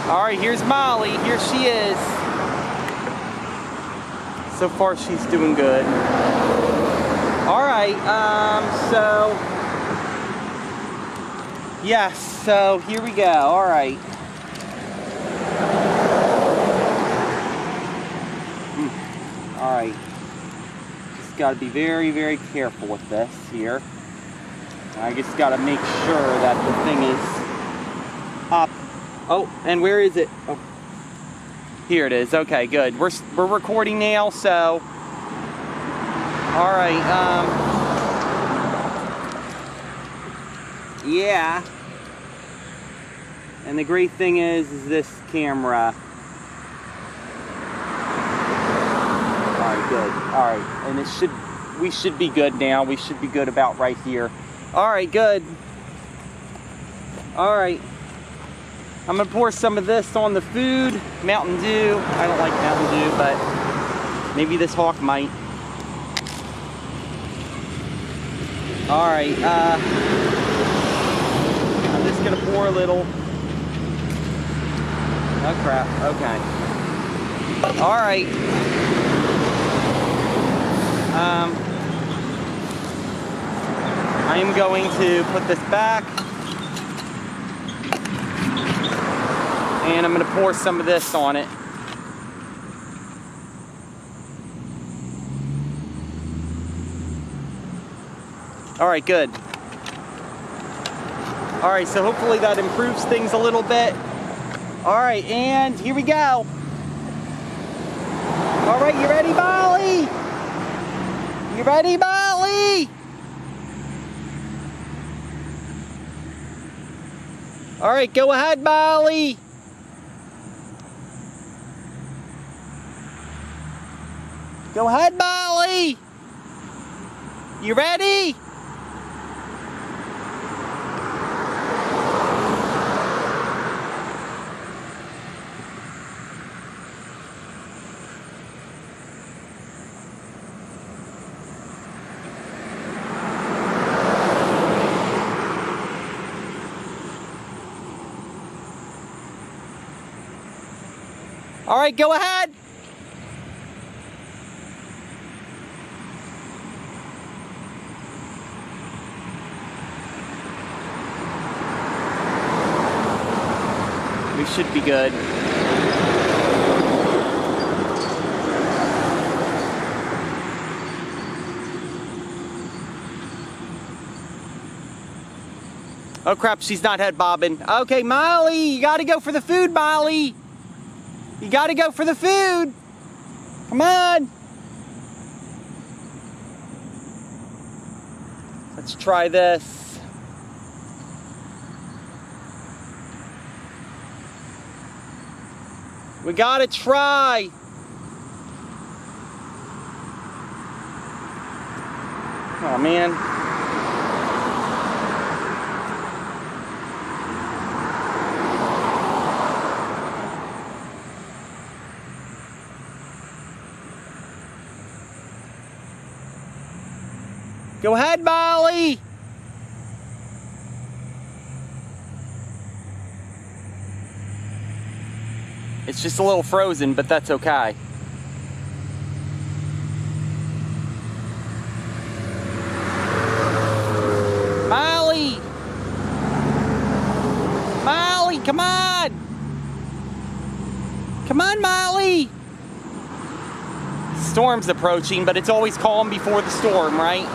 All right, here's Molly. Here she is. So far, she's doing good. All right, yes, so here we go. All right. All right. Just got to be very, very careful with this here. I just got to make sure that the thing is up. Oh, and where is it? Oh, here it is. Okay, good. We're recording now, so. All right. Yeah. And the great thing is this camera. All right, good. All right, and we should be good now. We should be good about right here. All right, good. All right. I'm gonna pour some of this on the food. Mountain Dew. I don't like Mountain Dew, but maybe this hawk might. All right. I'm just gonna pour a little. Oh crap. Okay. All right. I am going to put this back. And I'm going to pour some of this on it. All right, good. All right, so hopefully that improves things a little bit. All right, and here we go. All right, you ready, Molly? You ready, Molly? All right, go ahead, Molly. Go ahead, Molly. You ready? All right, go ahead. We should be good. Oh crap, she's not head bobbing. Okay, Molly, you gotta go for the food, Molly. You gotta go for the food. Come on. Let's try this. We gotta try. Oh man. Go ahead, Molly. It's just a little frozen, but that's okay. Molly! Molly, come on! Come on, Molly! Storm's approaching, but it's always calm before the storm, right?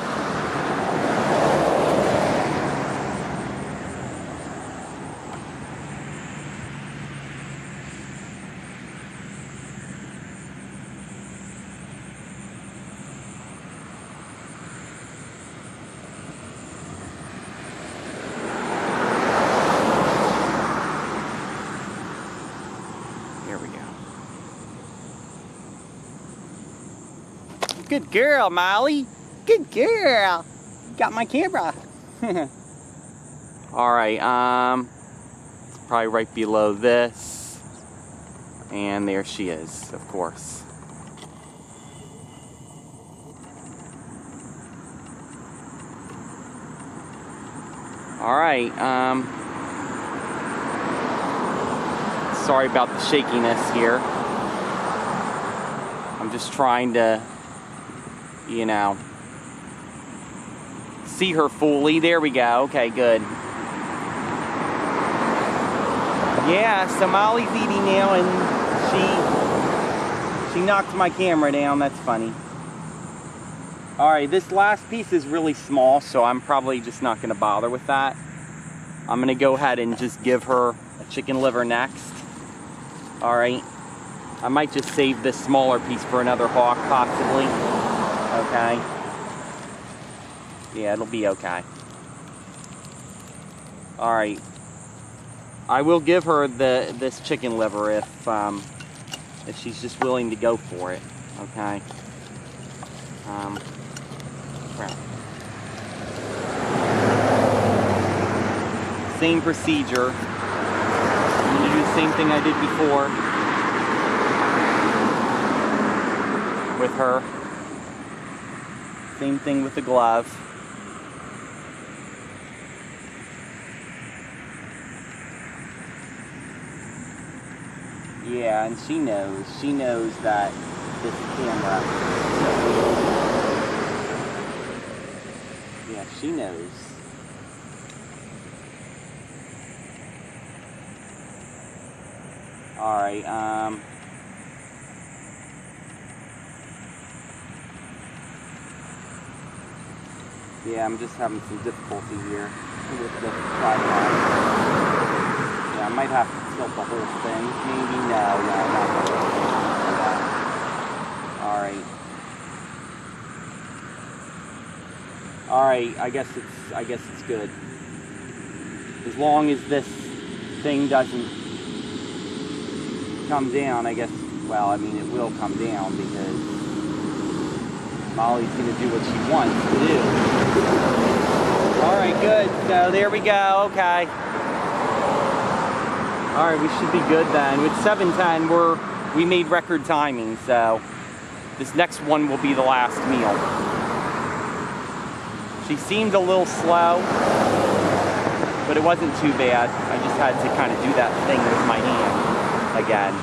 Good girl, Molly. Good girl. Got my camera. All right, probably right below this. And there she is, of course. All right, Sorry about the shakiness here. I'm just trying to, you know, see her fully. There we go. Okay, good. Yeah, so Molly's eating now, and she knocked my camera down. That's funny. Alright, this last piece is really small, so I'm probably just not going to bother with that. I'm going to go ahead and just give her a chicken liver next. Alright. I might just save this smaller piece for another hawk, possibly. Okay. Yeah, it'll be okay. Alright. I will give her this chicken liver if she's just willing to go for it. Okay. Crap. Same procedure. I'm going to do the same thing I did before with her. Same thing with the glove. Yeah, and she knows that this camera. Yeah, she knows. Alright, yeah, I'm just having some difficulty here with the tripod. Yeah, I might have to tilt the whole thing. Maybe, no, not really. Alright. Alright, I guess it's good. As long as this thing doesn't come down, I guess, well, I mean, it will come down because Molly's going to do what she wants to do. Alright, good. So there we go. Okay. Alright, we should be good then. With 7:10, we made record timing, so this next one will be the last meal. She seemed a little slow, but it wasn't too bad. I just had to kind of do that thing with my hand again.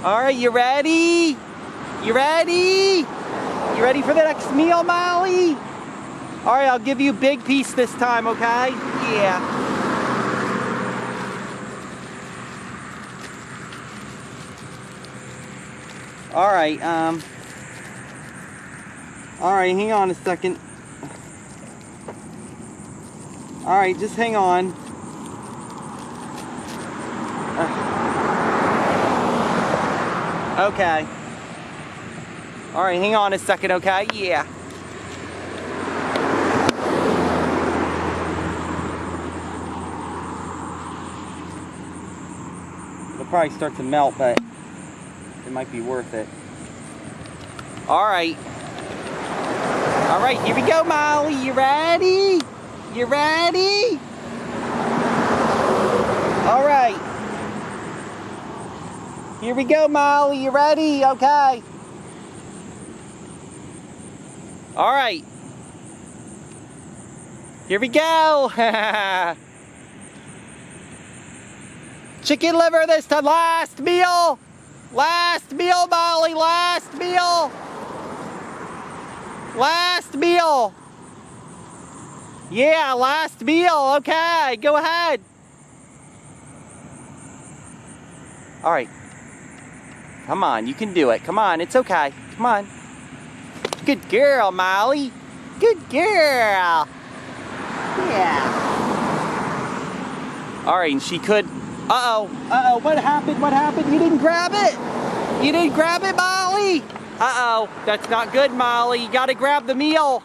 Alright, you ready? You ready? You ready for the next meal, Molly? Alright, I'll give you a big piece this time, okay? Yeah. Alright, alright, hang on a second. Alright, just hang on. Okay. Alright, hang on a second, okay? Yeah. It'll probably start to melt, but it might be worth it. Alright. Alright, here we go, Molly. You ready? You ready? Alright. Here we go, Molly. You ready? Okay. Alright. Here we go. Chicken liver this time. Last meal. Last meal, Molly. Last meal. Last meal. Yeah, last meal. Okay, go ahead. Alright. Come on, you can do it. Come on, it's okay. Come on. Good girl, Molly. Good girl. Yeah. Alright, and she could... Uh-oh. Uh-oh, what happened? What happened? You didn't grab it? You didn't grab it, Molly? Uh-oh, that's not good, Molly. You gotta grab the meal.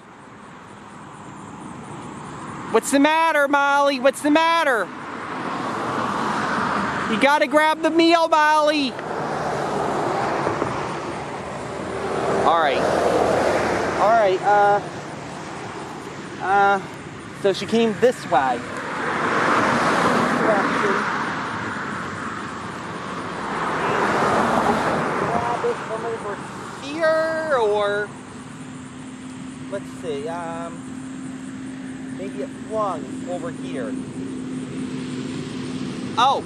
What's the matter, Molly? What's the matter? You gotta grab the meal, Molly. Alright. Alright, so she came this way. Direction. Grab it from over here, or let's see, maybe it flung over here. Oh!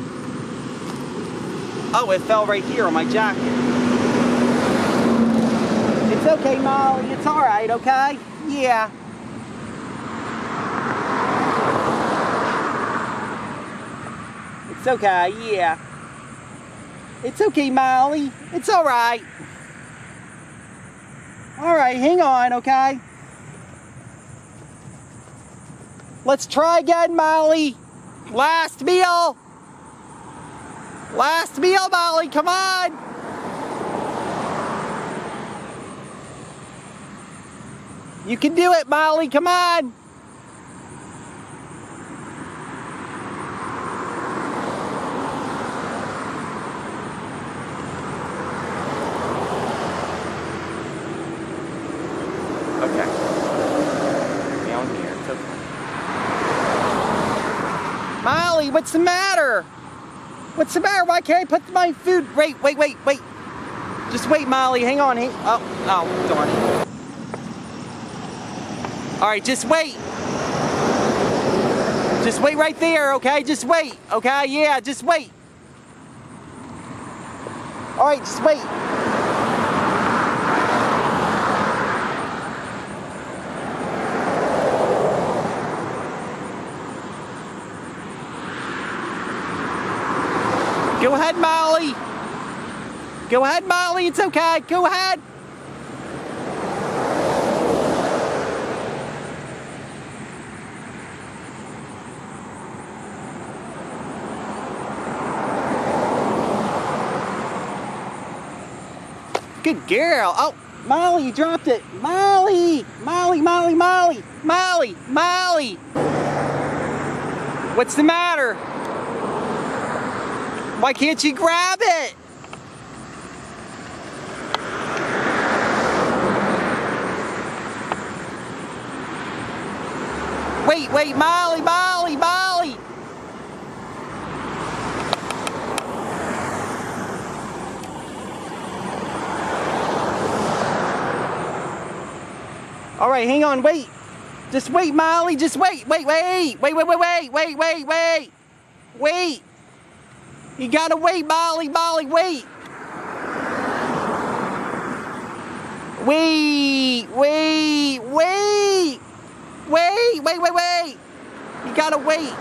Oh, it fell right here on my jacket. It's okay, Molly. It's all right, okay? Yeah. It's okay, yeah. It's okay, Molly. It's all right. All right, hang on, okay? Let's try again, Molly. Last meal. Last meal, Molly, come on. You can do it, Molly, come on. Okay. Down here, it's okay. Molly, what's the matter? What's the matter? Why can't I put my food? Wait. Just wait, Molly. Hang on. Oh, darn it. All right, just wait. Just wait right there, okay? Just wait, okay? Yeah, just wait. All right, just wait. Go ahead, Molly. Go ahead, Molly. It's okay. Go ahead. Good girl. Oh, Molly, you dropped it. Molly. What's the matter? Why can't you grab it? Wait, Molly. All right, hang on, wait. Just wait, Molly, just wait. Wait. You gotta wait, Molly, wait. Wait. You gotta wait.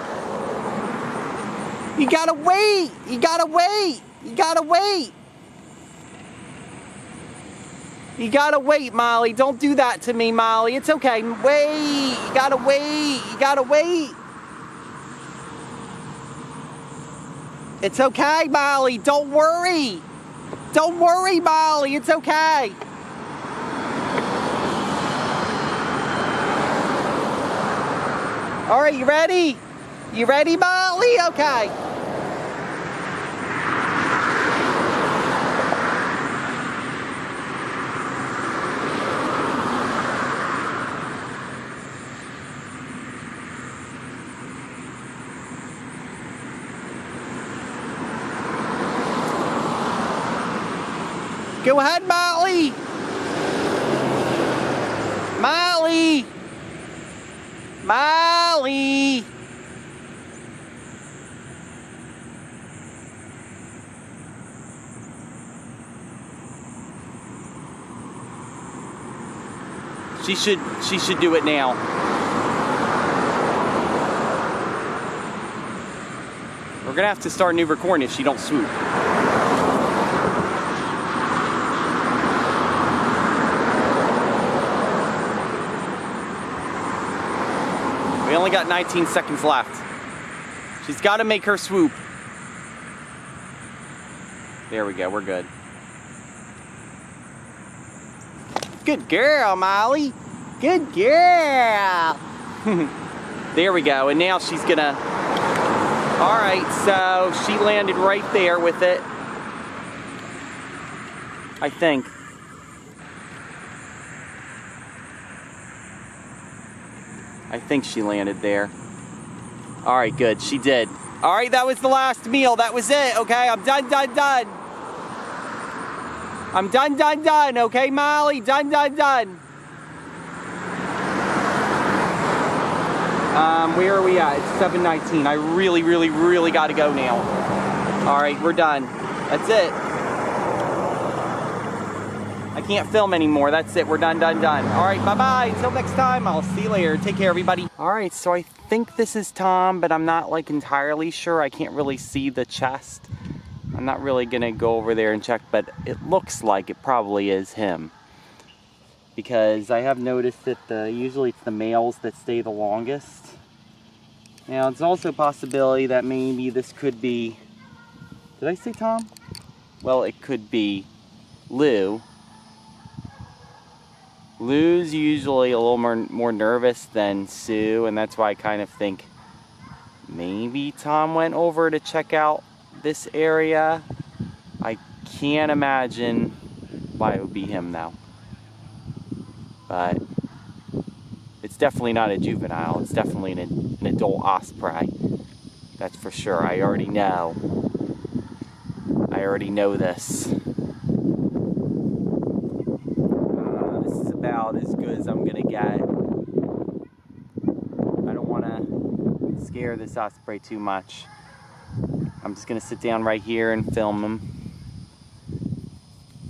You gotta wait, Molly. Don't do that to me, Molly. It's okay. Wait. You gotta wait. It's okay, Molly. Don't worry. Molly. It's okay. All right, you ready? You ready, Molly? Okay. Go ahead, Molly. She should do it now. We're gonna have to start a new recording if she don't swoop. We only got 19 seconds left. She's got to make her swoop. There we go, we're good. Good girl, Molly. Good girl. There we go, and now she's gonna... All right, so she landed right there with it. I think. I think she landed there. All right, good, she did. All right, that was the last meal. That was it, okay? I'm done. I'm done, okay, Molly? Done. Where are we at? It's 7:19. I really got to go now. All right, we're done. That's it. I can't film anymore. That's it. We're done. Alright, bye-bye. Until next time, I'll see you later. Take care, everybody. Alright, so I think this is Tom, but I'm not like entirely sure. I can't really see the chest. I'm not really gonna go over there and check, but it looks like it probably is him. Because I have noticed that usually it's the males that stay the longest. Now, it's also a possibility that maybe this could be... Did I say Tom? Well, it could be Lou. Lou's usually a little more nervous than Sue, and that's why I kind of think maybe Tom went over to check out this area. I can't imagine why it would be him though. But it's definitely not a juvenile. It's definitely an adult osprey. That's for sure. I already know. I already know this. This is about as good as I'm gonna get. I don't want to scare this osprey too much. I'm just gonna sit down right here and film him.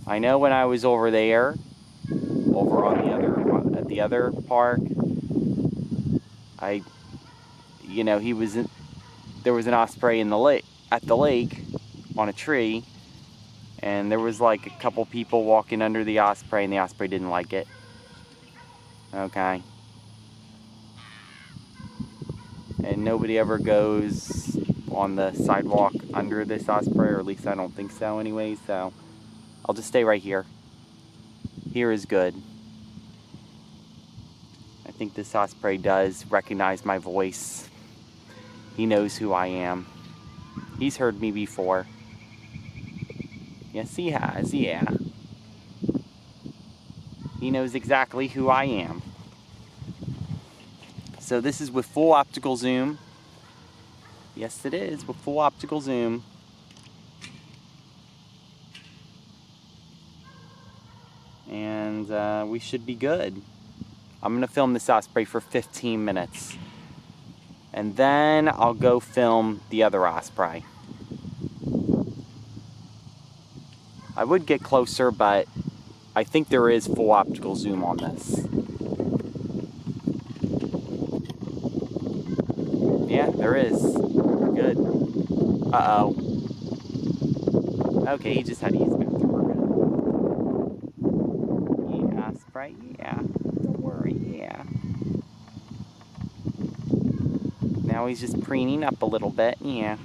I know when I was over there, over on at the other park, you know, there was an osprey in the lake, at the lake, on a tree, and there was like a couple people walking under the osprey, and the osprey didn't like it. Okay. And nobody ever goes on the sidewalk under this osprey, or at least I don't think so anyway, so I'll just stay right here. Here is good. I think this osprey does recognize my voice. He knows who I am. He's heard me before. Yes, he has, yeah. He knows exactly who I am. So this is with full optical zoom. Yes, it is, with full optical zoom. And we should be good. I'm gonna film this osprey for 15 minutes. And then I'll go film the other osprey. I would get closer, but I think there is full optical zoom on this. Yeah, there is. Good. Uh-oh. Okay, he just had to use the bathroom. We're good. Yeah, Osprey, yeah. Don't worry, yeah. Now he's just preening up a little bit, yeah.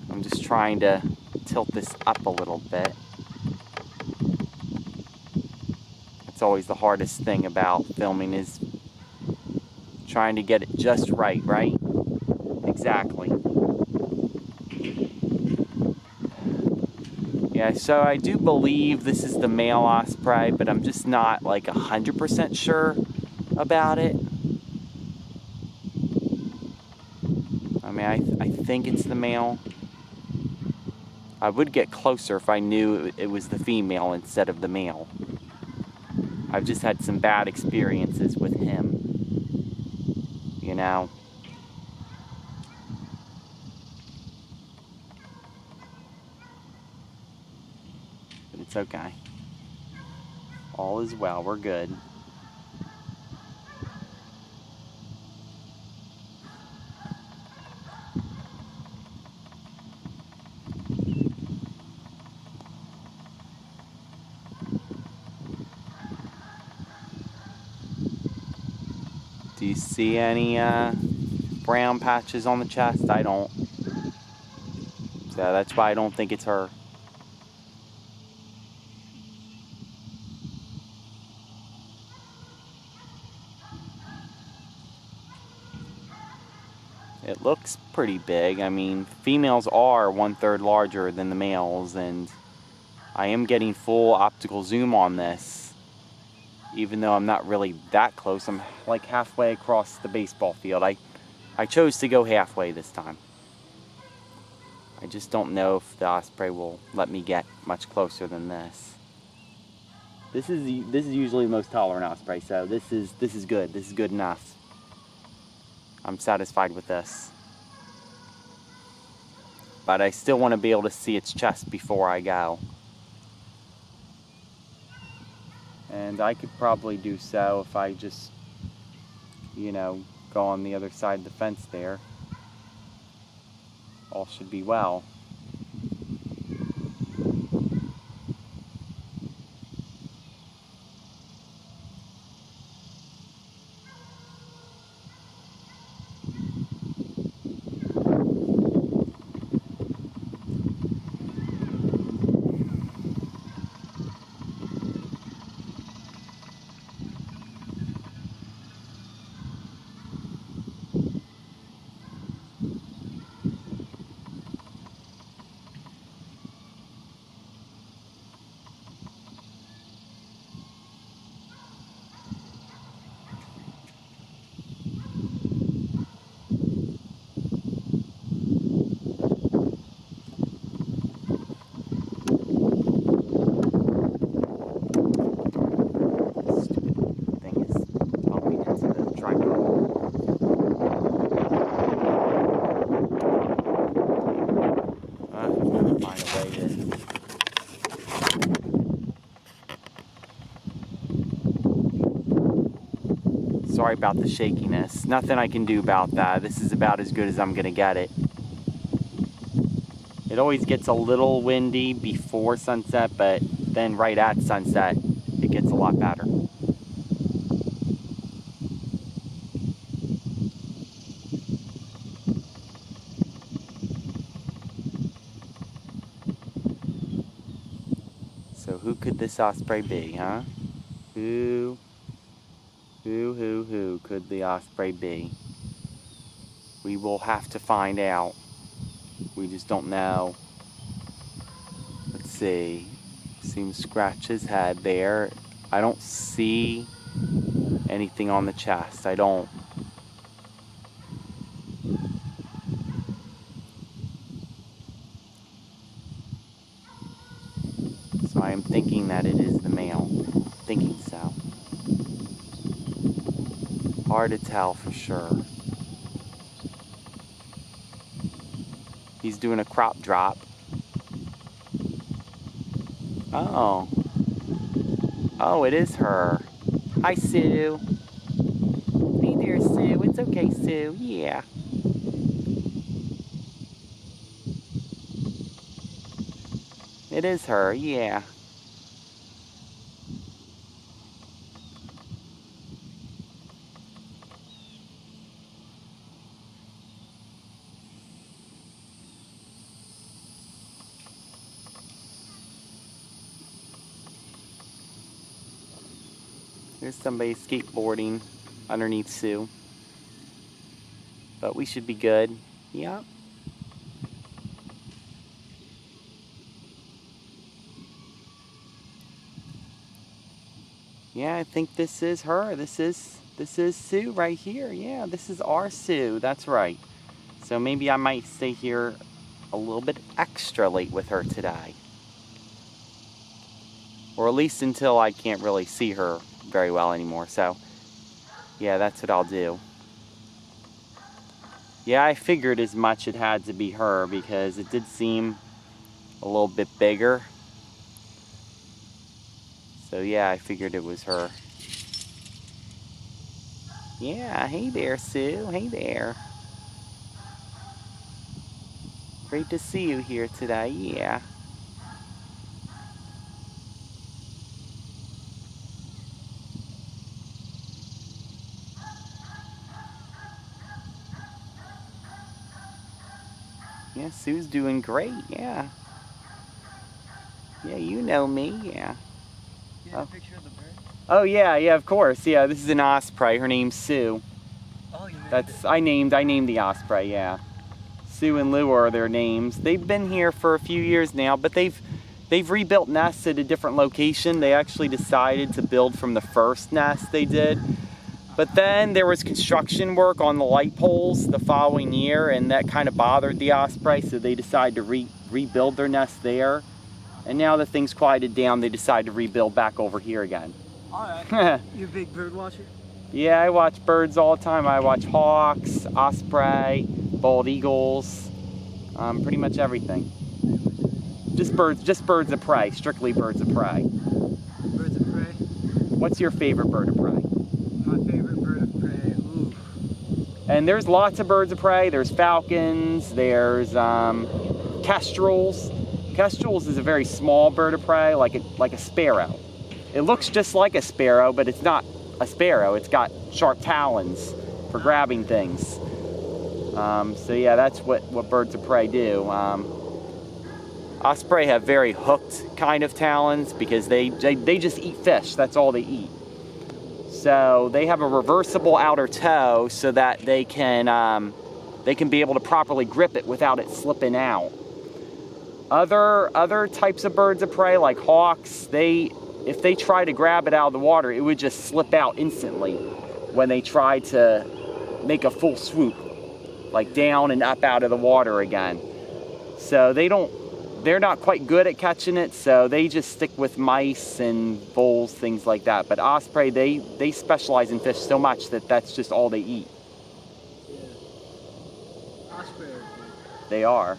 I'm just trying to tilt this up a little bit. That's always the hardest thing about filming, is trying to get it just right, right? Exactly. Yeah, so I do believe this is the male osprey, but I'm just not like 100% sure about it. I mean, I think it's the male. I would get closer if I knew it was the female instead of the male. I've just had some bad experiences with him, you know. But it's okay. All is well, we're good. Do you see any brown patches on the chest? I don't. So that's why I don't think it's her. It looks pretty big. I mean, females are 1/3 larger than the males, and I am getting full optical zoom on this. Even though I'm not really that close, I'm like halfway across the baseball field. I chose to go halfway this time. I just don't know if the osprey will let me get much closer than this. This is usually the most tolerant osprey, so this is good. This is good enough. I'm satisfied with this. But I still want to be able to see its chest before I go. And I could probably do so if I just, you know, go on the other side of the fence there. All should be well. Sorry about the shakiness. Nothing I can do about that. This is about as good as I'm gonna get it. It always gets a little windy before sunset, but then right at sunset, it gets a lot better. So who could this osprey be, huh? Who could the osprey be? We will have to find out. We just don't know. Let's see. Seems to scratch his head there. I don't see anything on the chest. I don't. So I am thinking that it is the male. Thinking so. Hard to tell for sure. He's doing a crop drop. Oh. Oh, it is her. Hi, Sue. Hey there, Sue. It's okay, Sue. Yeah. It is her, yeah. There's somebody skateboarding underneath Sue. But we should be good. Yep. Yeah, I think this is her. This is Sue right here. Yeah, this is our Sue. That's right. So maybe I might stay here a little bit extra late with her today. Or at least until I can't really see her very well anymore. So, yeah, that's what I'll do. Yeah, I figured as much it had to be her because it did seem a little bit bigger. So, yeah, I figured it was her. Yeah, hey there, Sue. Hey there. Great to see you here today, yeah. Yeah, Sue's doing great, yeah. Yeah, you know me, yeah. You have a picture of the bird? Oh yeah, of course. Yeah, this is an osprey. Her name's Sue. Oh, you named it. I named the osprey, yeah. Sue and Lou are their names. They've been here for a few years now, but they've rebuilt nests at a different location. They actually decided to build from the first nest they did. But then there was construction work on the light poles the following year, and that kind of bothered the osprey, so they decided to rebuild their nest there. And now that things quieted down, they decided to rebuild back over here again. Alright. You a big bird watcher? Yeah, I watch birds all the time. I watch hawks, osprey, bald eagles, pretty much everything. Just birds of prey, strictly birds of prey. Birds of prey? What's your favorite bird of prey? My favorite bird of prey, ooh. And there's lots of birds of prey. There's falcons, there's kestrels. Kestrels is a very small bird of prey, like a sparrow. It looks just like a sparrow, but it's not a sparrow. It's got sharp talons for grabbing things. So yeah, that's what birds of prey do. Osprey have very hooked kind of talons because they just eat fish. That's all they eat. So they have a reversible outer toe so that they can be able to properly grip it without it slipping out. Other types of birds of prey like hawks, if they try to grab it out of the water, it would just slip out instantly when they try to make a full swoop, like down and up out of the water again. So they're not quite good at catching it, so they just stick with mice and voles, things like that. But osprey, they specialize in fish so much that that's just all they eat. Yeah. Osprey are good. They are.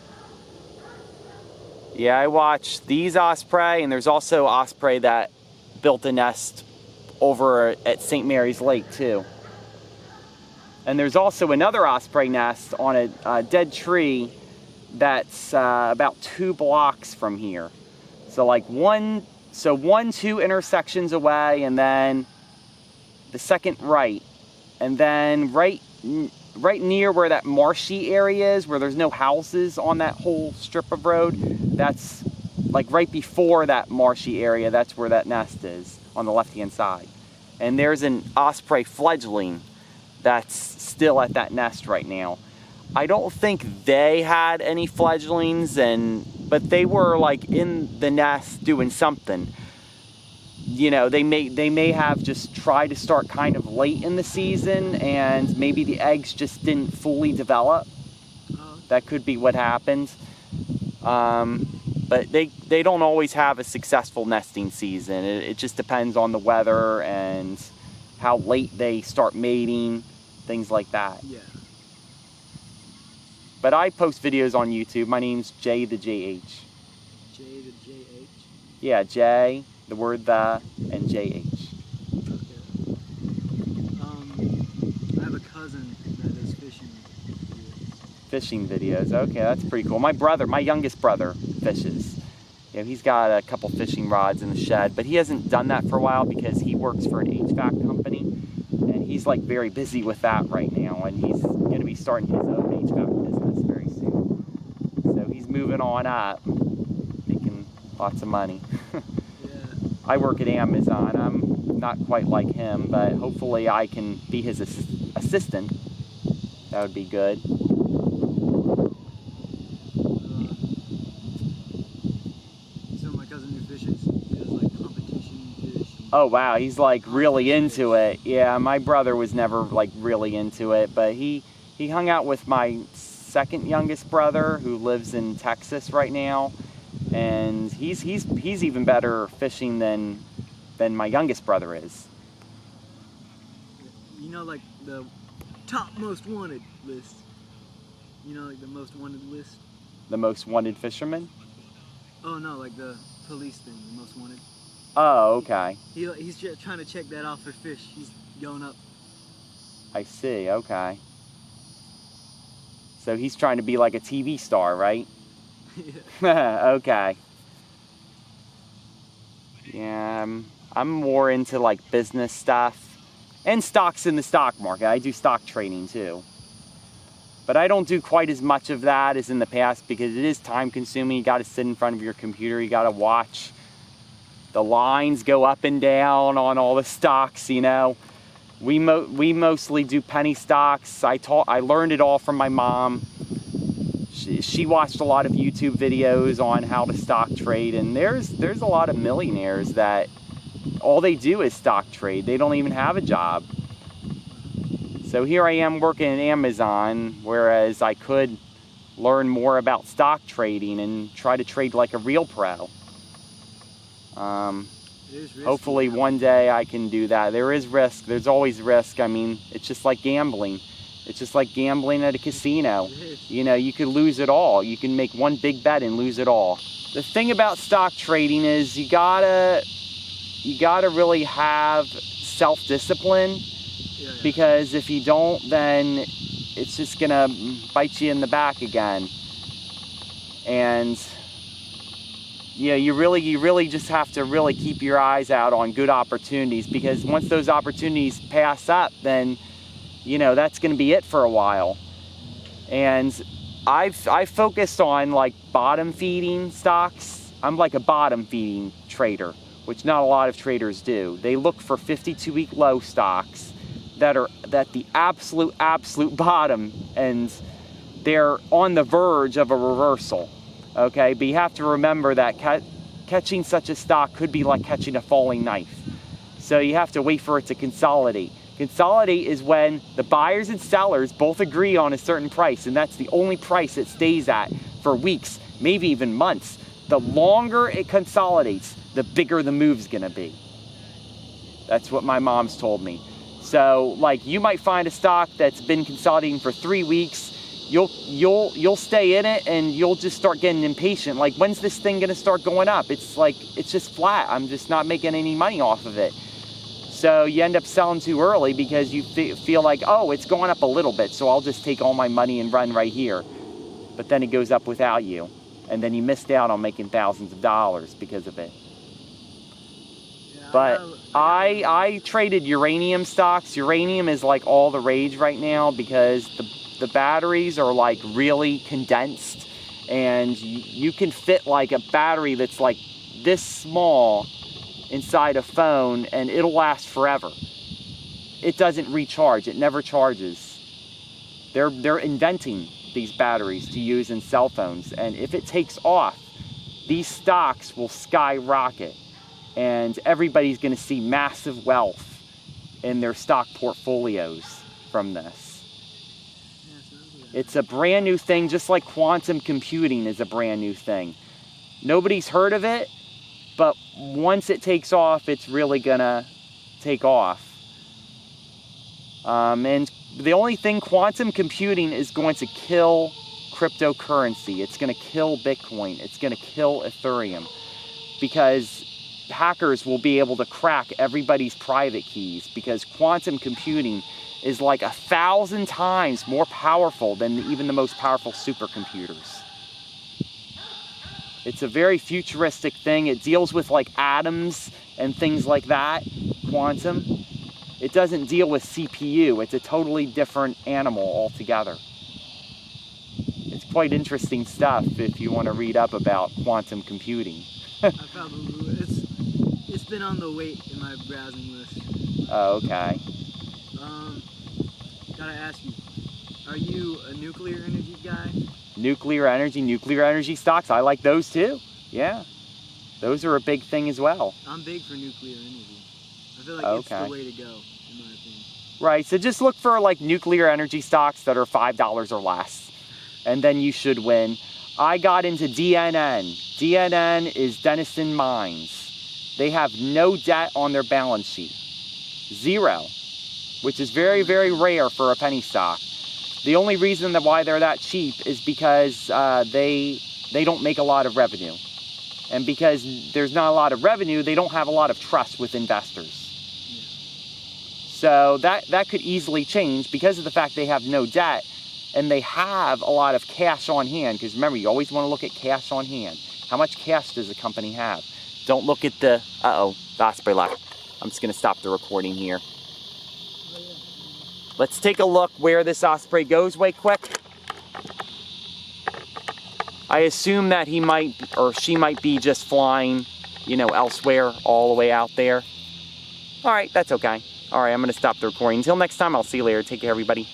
Yeah, I watch these osprey, and there's also osprey that built a nest over at St. Mary's Lake too. And there's also another osprey nest on a dead tree that's about 2 blocks from here. So like two intersections away, and then the second right. And then right near where that marshy area is, where there's no houses on that whole strip of road, that's like right before that marshy area, that's where that nest is, on the left-hand side. And there's an osprey fledgling that's still at that nest right now. I don't think they had any fledglings, but they were like in the nest doing something. You know, they may have just tried to start kind of late in the season, and maybe the eggs just didn't fully develop. That could be what happened. But they don't always have a successful nesting season. It just depends on the weather and how late they start mating, things like that. Yeah. But I post videos on YouTube. My name's Jay the JH. J the JH? Yeah, J, the word the, and JH. Okay. I have a cousin that does fishing videos. Fishing videos, okay, that's pretty cool. My youngest brother fishes. You know, he's got a couple fishing rods in the shed, but he hasn't done that for a while because he works for an HVAC company, and he's like very busy with that right now, and he's going to be starting his own HVAC business very soon. So he's moving on up, making lots of money. Yeah. I work at Amazon. I'm not quite like him, but hopefully I can be his assistant. That would be good. Oh wow, he's like really into it. Yeah, my brother was never like really into it, but he hung out with my second youngest brother who lives in Texas right now, and he's even better fishing than my youngest brother is. You know, like the top most wanted list. You know, like the most wanted list. The most wanted fisherman? Oh no, like the police thing, the most wanted. Oh, okay. He's just trying to check that off for fish. He's going up. I see, okay. So he's trying to be like a TV star, right? Yeah. Okay. Yeah, I'm more into like business stuff and stocks in the stock market. I do stock trading too. But I don't do quite as much of that as in the past because it is time consuming. You got to sit in front of your computer. You got to watch the lines go up and down on all the stocks, you know. We mostly do penny stocks. I learned it all from my mom. She watched a lot of YouTube videos on how to stock trade, and there's a lot of millionaires that all they do is stock trade. They don't even have a job. So here I am working at Amazon, whereas I could learn more about stock trading and try to trade like a real pro. Yeah. It is risky. Hopefully one day I can do that. There is risk. There's always risk. I mean, it's just like gambling. It's just like gambling at a casino. You know, you could lose it all. You can make one big bet and lose it all. The thing about stock trading is you gotta really have self-discipline, because if you don't, then it's just gonna bite you in the back again. And yeah, you really just have to really keep your eyes out on good opportunities, because once those opportunities pass up, then you know that's going to be it for a while. And I focused on like bottom feeding stocks. I'm like a bottom feeding trader, which not a lot of traders do. They look for 52-week low stocks that are at the absolute bottom, and they're on the verge of a reversal. Okay, but you have to remember that catching such a stock could be like catching a falling knife. So you have to wait for it to consolidate. Consolidate is when the buyers and sellers both agree on a certain price, and that's the only price it stays at for weeks, maybe even months. The longer it consolidates, the bigger the move's gonna be. That's what my mom's told me. So like you might find a stock that's been consolidating for 3 weeks. You'll stay in it, and you'll just start getting impatient. Like, when's this thing gonna start going up? It's like, it's just flat. I'm just not making any money off of it. So you end up selling too early because you feel like, oh, it's going up a little bit, so I'll just take all my money and run right here. But then it goes up without you, and then you missed out on making thousands of dollars because of it. But I traded uranium stocks. Uranium is like all the rage right now because the batteries are like really condensed, and you can fit like a battery that's like this small inside a phone, and it'll last forever. It doesn't recharge. It never charges. They're inventing these batteries to use in cell phones, and if it takes off, these stocks will skyrocket, and everybody's going to see massive wealth in their stock portfolios from this. It's a brand new thing, just like quantum computing is a brand new thing. Nobody's heard of it, but once it takes off, it's really gonna take off. And the only thing, quantum computing is going to kill cryptocurrency. It's gonna kill Bitcoin. It's gonna kill Ethereum, because hackers will be able to crack everybody's private keys, because quantum computing is like 1,000 times more powerful than even the most powerful supercomputers. It's a very futuristic thing. It deals with like atoms and things like that, quantum. It doesn't deal with CPU. It's a totally different animal altogether. It's quite interesting stuff if you want to read up about quantum computing. I probably would. It's been on the wait in my browsing list. Oh, okay. Gotta ask you, are you a nuclear energy guy? Nuclear energy stocks, I like those too. Yeah, those are a big thing as well. I'm big for nuclear energy. I feel like it's the way to go, in my opinion. Right, so just look for like nuclear energy stocks that are $5 or less, and then you should win. I got into DNN. DNN is Denison Mines. They have no debt on their balance sheet. 0. Which is very, very rare for a penny stock. The only reason why they're that cheap is because they don't make a lot of revenue. And because there's not a lot of revenue, they don't have a lot of trust with investors. Yeah. So that could easily change because of the fact they have no debt, and they have a lot of cash on hand. Because remember, you always want to look at cash on hand. How much cash does a company have? Don't look at the, the Osprey left. I'm just gonna stop the recording here. Let's take a look where this Osprey goes way quick. I assume that he might, or she might be just flying, you know, elsewhere, all the way out there. All right, that's okay. All right, I'm gonna stop the recording. Until next time, I'll see you later. Take care, everybody.